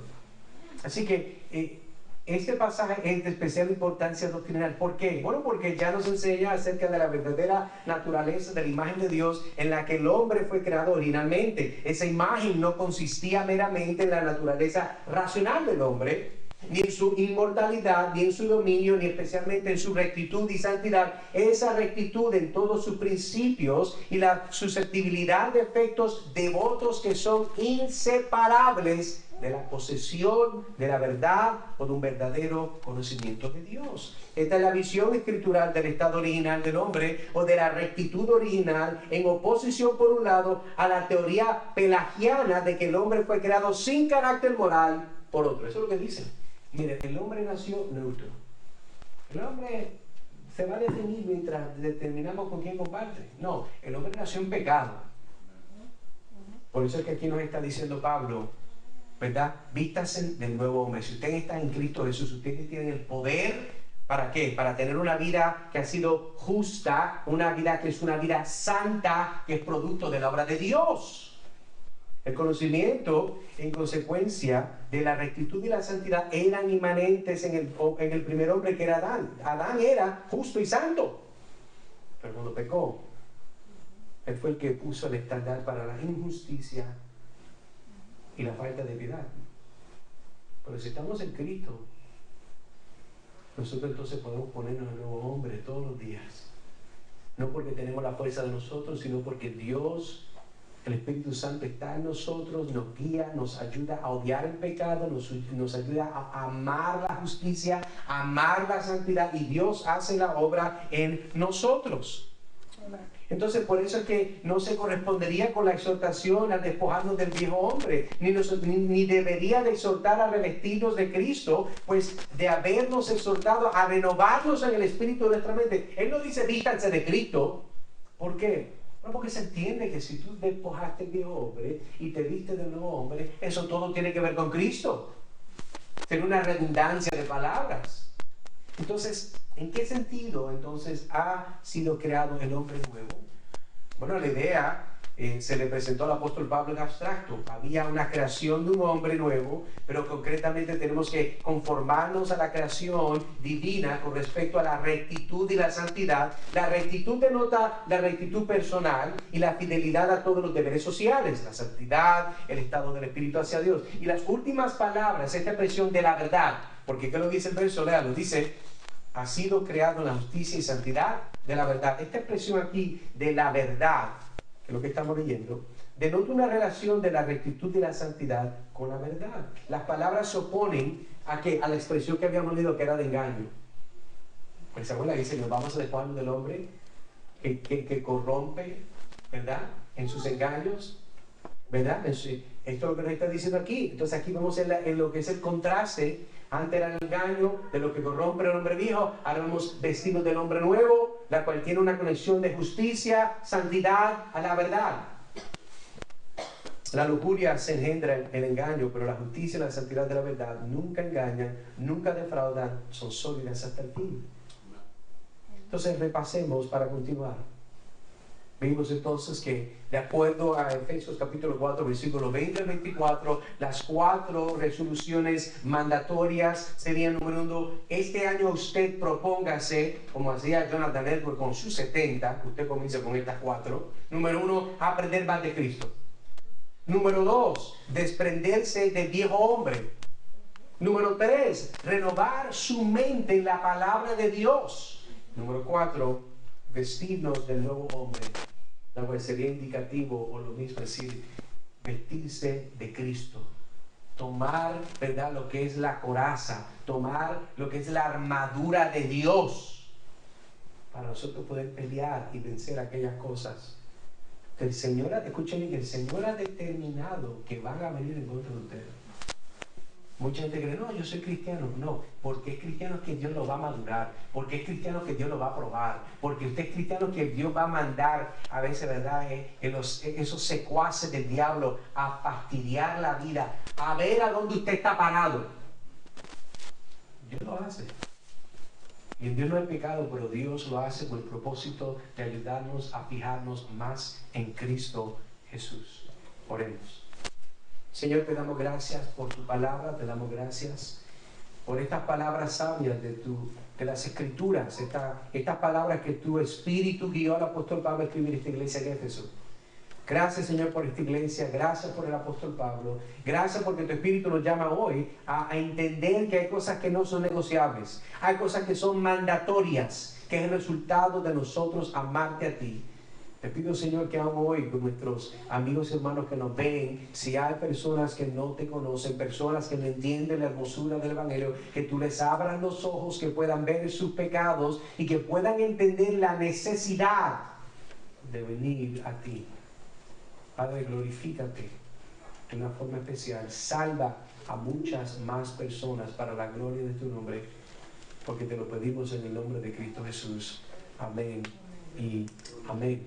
Así que este pasaje es de especial importancia doctrinal. ¿Por qué? Bueno, porque ya nos enseña acerca de la verdadera naturaleza de la imagen de Dios en la que el hombre fue creado originalmente. Esa imagen no consistía meramente en la naturaleza racional del hombre, ni en su inmortalidad, ni en su dominio, ni especialmente en su rectitud y santidad. Esa rectitud en todos sus principios y la susceptibilidad de efectos devotos que son inseparables de la posesión de la verdad o de un verdadero conocimiento de Dios. Esta es la visión escritural del estado original del hombre o de la rectitud original, en oposición por un lado a la teoría pelagiana de que el hombre fue creado sin carácter moral por otro. Eso es lo que dice. Mire, el hombre nació neutro. El hombre se va a definir mientras determinamos con quién comparte. No, el hombre nació en pecado. Por eso es que aquí nos está diciendo Pablo, ¿verdad? Vístase del nuevo hombre. Si ustedes están en Cristo Jesús, ustedes tienen el poder, ¿para qué? Para tener una vida que ha sido justa, una vida que es una vida santa, que es producto de la obra de Dios. El conocimiento, en consecuencia de la rectitud y la santidad, eran inmanentes en el primer hombre que era Adán. Adán era justo y santo, pero cuando pecó, él fue el que puso el estándar para la injusticia y la falta de piedad. Pero si estamos en Cristo, nosotros entonces podemos ponernos el nuevo hombre todos los días. No porque tenemos la fuerza de nosotros, sino porque Dios, el Espíritu Santo está en nosotros, nos guía, nos ayuda a odiar el pecado, nos ayuda a amar la justicia, a amar la santidad, y Dios hace la obra en nosotros. Entonces, por eso es que no se correspondería con la exhortación a despojarnos del viejo hombre, ni debería de exhortar a revestirnos de Cristo, pues de habernos exhortado a renovarnos en el espíritu de nuestra mente. Él no dice vístanse de Cristo. ¿Por qué? No, porque se entiende que si tú despojaste el viejo hombre y te viste del nuevo hombre, eso todo tiene que ver con Cristo. Tiene una redundancia de palabras. Entonces, ¿en qué sentido entonces ha sido creado el hombre nuevo? Bueno, la idea se le presentó al apóstol Pablo en abstracto. Había una creación de un hombre nuevo, pero concretamente tenemos que conformarnos a la creación divina con respecto a la rectitud y la santidad. La rectitud denota la rectitud personal y la fidelidad a todos los deberes sociales, la santidad, el estado del espíritu hacia Dios. Y las últimas palabras, esta expresión de la verdad, porque ¿qué lo dice el verso? Léalo, dice: ha sido creado en la justicia y santidad de la verdad. Esta expresión aquí de la verdad, que es lo que estamos leyendo, denota una relación de la rectitud y la santidad con la verdad. Las palabras se oponen a la expresión que habíamos leído, que era de engaño. Pues esa abuela dice: nos vamos a despojarnos del hombre que corrompe, ¿verdad?, en sus engaños, ¿verdad? Esto es lo que nos está diciendo aquí. Entonces aquí vemos en lo que es el contraste. Antes era el engaño de lo que corrompe el hombre viejo, ahora vemos vestirnos del hombre nuevo, la cual tiene una conexión de justicia, santidad a la verdad. La lujuria se engendra el engaño, pero la justicia y la santidad de la verdad nunca engañan, nunca defraudan, son sólidas hasta el fin. Entonces repasemos para continuar. Vimos entonces que, de acuerdo a Efesios capítulo 4, versículos 20 al 24, las 4 resoluciones mandatorias serían: número 1, este año usted propóngase, como hacía Jonathan Edwards con sus 70, usted comienza con estas 4. Número 1, aprender más de Cristo. Número 2, desprenderse del viejo hombre. Número 3, renovar su mente en la palabra de Dios. Número 4, vestirnos del nuevo hombre, lo cual sería indicativo, o lo mismo decir, vestirse de Cristo. Tomar, ¿verdad?, lo que es la coraza, tomar lo que es la armadura de Dios, para nosotros poder pelear y vencer aquellas cosas que el Señor, escúchenme, que el Señor ha determinado que van a venir en contra de ustedes. Mucha gente cree: no, yo soy cristiano. No, porque es cristiano que Dios lo va a madurar, porque es cristiano que Dios lo va a probar, porque usted es cristiano que Dios va a mandar a veces, ¿verdad?, esos secuaces del diablo a fastidiar la vida, a ver a dónde usted está parado. Dios lo hace. Y en Dios no hay pecado, pero Dios lo hace con el propósito de ayudarnos a fijarnos más en Cristo Jesús. Oremos. Señor, te damos gracias por tu palabra, te damos gracias por estas palabras sabias de las Escrituras, estas palabras que tu Espíritu guió al apóstol Pablo a escribir esta iglesia en Éfeso. Gracias, Señor, por esta iglesia, gracias por el apóstol Pablo, gracias porque tu Espíritu nos llama hoy a entender que hay cosas que no son negociables, hay cosas que son mandatorias, que es el resultado de nosotros amarte a ti. Te pido, Señor, que aún hoy con nuestros amigos y hermanos que nos ven, si hay personas que no te conocen, personas que no entienden la hermosura del Evangelio, que tú les abras los ojos, que puedan ver sus pecados y que puedan entender la necesidad de venir a ti. Padre, glorifícate de una forma especial. Salva a muchas más personas para la gloria de tu nombre, porque te lo pedimos en el nombre de Cristo Jesús. Amén y amén.